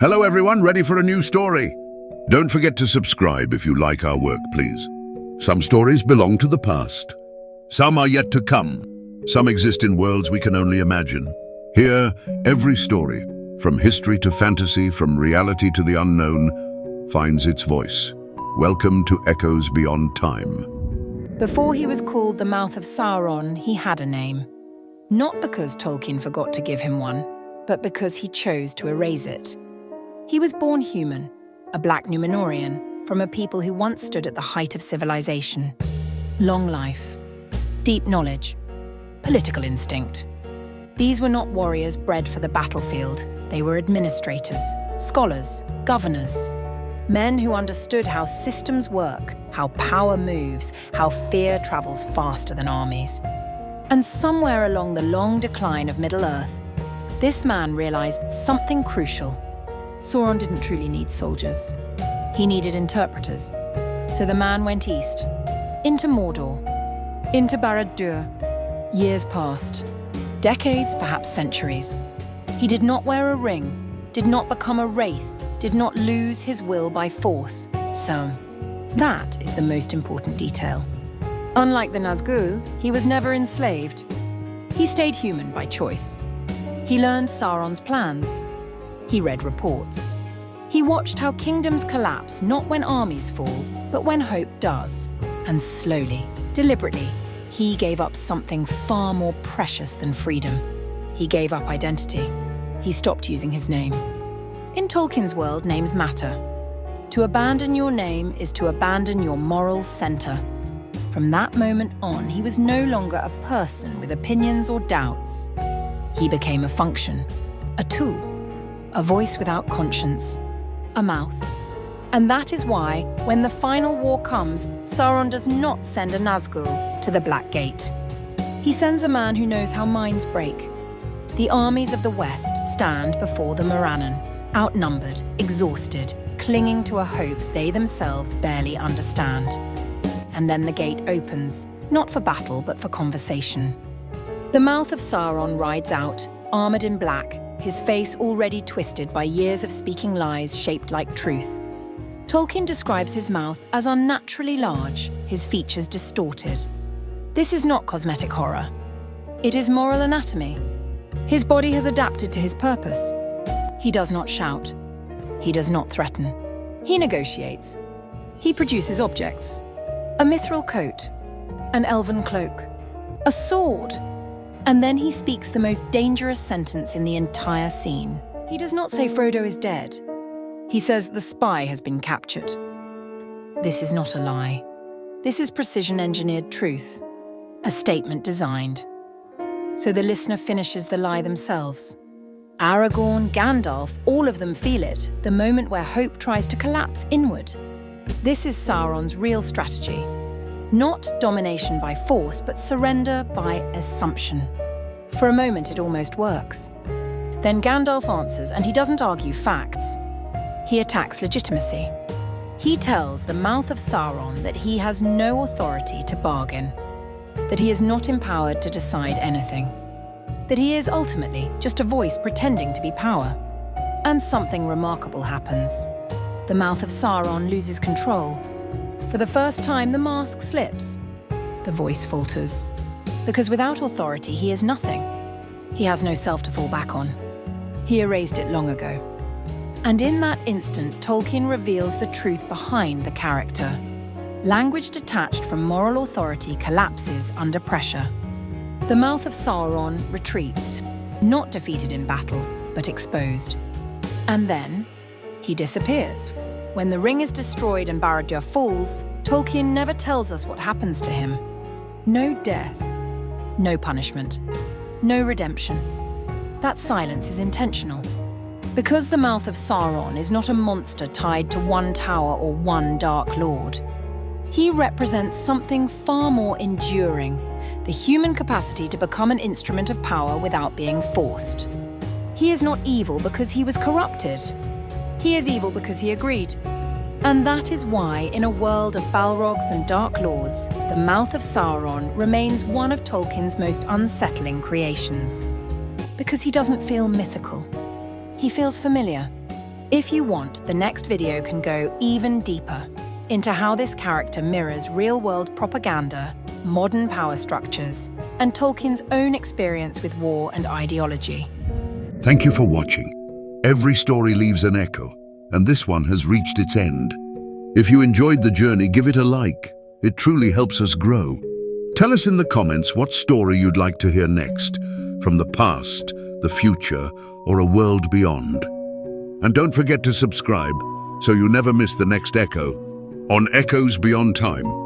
Hello everyone, ready for a new story? Don't forget to subscribe if you like our work, please. Some stories belong to the past. Some are yet to come. Some exist in worlds we can only imagine. Here, every story, from history to fantasy, from reality to the unknown, finds its voice. Welcome to Echoes Beyond Time. Before he was called the Mouth of Sauron, he had a name. Not because Tolkien forgot to give him one, but because he chose to erase it. He was born human, a Black Númenórean, from a people who once stood at the height of civilization. Long life, deep knowledge, political instinct. These were not warriors bred for the battlefield. They were administrators, scholars, governors. Men who understood how systems work, how power moves, how fear travels faster than armies. And somewhere along the long decline of Middle-earth, this man realized something crucial. Sauron didn't truly need soldiers. He needed interpreters. So the man went east, into Mordor, into Barad-dûr. Years passed. Decades, perhaps centuries. He did not wear a ring, did not become a wraith, did not lose his will by force. So, that is the most important detail. Unlike the Nazgûl, he was never enslaved. He stayed human by choice. He learned Sauron's plans. He read reports. He watched how kingdoms collapse not when armies fall, but when hope does. And slowly, deliberately, he gave up something far more precious than freedom. He gave up identity. He stopped using his name. In Tolkien's world, names matter. To abandon your name is to abandon your moral center. From that moment on, he was no longer a person with opinions or doubts. He became a function, a tool, a voice without conscience, a mouth. And that is why, when the final war comes, Sauron does not send a Nazgûl to the Black Gate. He sends a man who knows how minds break. The armies of the West stand before the Morannon, outnumbered, exhausted, clinging to a hope they themselves barely understand. And then the gate opens, not for battle, but for conversation. The Mouth of Sauron rides out, armored in black, his face already twisted by years of speaking lies shaped like truth. Tolkien describes his mouth as unnaturally large, his features distorted. This is not cosmetic horror. It is moral anatomy. His body has adapted to his purpose. He does not shout. He does not threaten. He negotiates. He produces objects. A mithril coat, an elven cloak, a sword. And then he speaks the most dangerous sentence in the entire scene. He does not say Frodo is dead. He says the spy has been captured. This is not a lie. This is precision-engineered truth, a statement designed. So the listener finishes the lie themselves. Aragorn, Gandalf, all of them feel it, the moment where hope tries to collapse inward. This is Sauron's real strategy. Not domination by force, but surrender by assumption. For a moment, it almost works. Then Gandalf answers, and he doesn't argue facts. He attacks legitimacy. He tells the Mouth of Sauron that he has no authority to bargain, that he is not empowered to decide anything, that he is ultimately just a voice pretending to be power. And something remarkable happens. The Mouth of Sauron loses control. For the first time, the mask slips. The voice falters. Because without authority, he is nothing. He has no self to fall back on. He erased it long ago. And in that instant, Tolkien reveals the truth behind the character. Language detached from moral authority collapses under pressure. The Mouth of Sauron retreats, not defeated in battle, but exposed. And then, he disappears. When the ring is destroyed and Barad-dûr falls, Tolkien never tells us what happens to him. No death, no punishment, no redemption. That silence is intentional. Because the Mouth of Sauron is not a monster tied to one tower or one dark lord. He represents something far more enduring, the human capacity to become an instrument of power without being forced. He is not evil because he was corrupted. He is evil because he agreed. And that is why, in a world of Balrogs and Dark Lords, the Mouth of Sauron remains one of Tolkien's most unsettling creations. Because he doesn't feel mythical. He feels familiar. If you want, the next video can go even deeper into how this character mirrors real-world propaganda, modern power structures, and Tolkien's own experience with war and ideology. Thank you for watching. Every story leaves an echo, and this one has reached its end. If you enjoyed the journey, give it a like. It truly helps us grow. Tell us in the comments what story you'd like to hear next, from the past, the future, or a world beyond. And don't forget to subscribe, so you never miss the next echo on Echoes Beyond Time.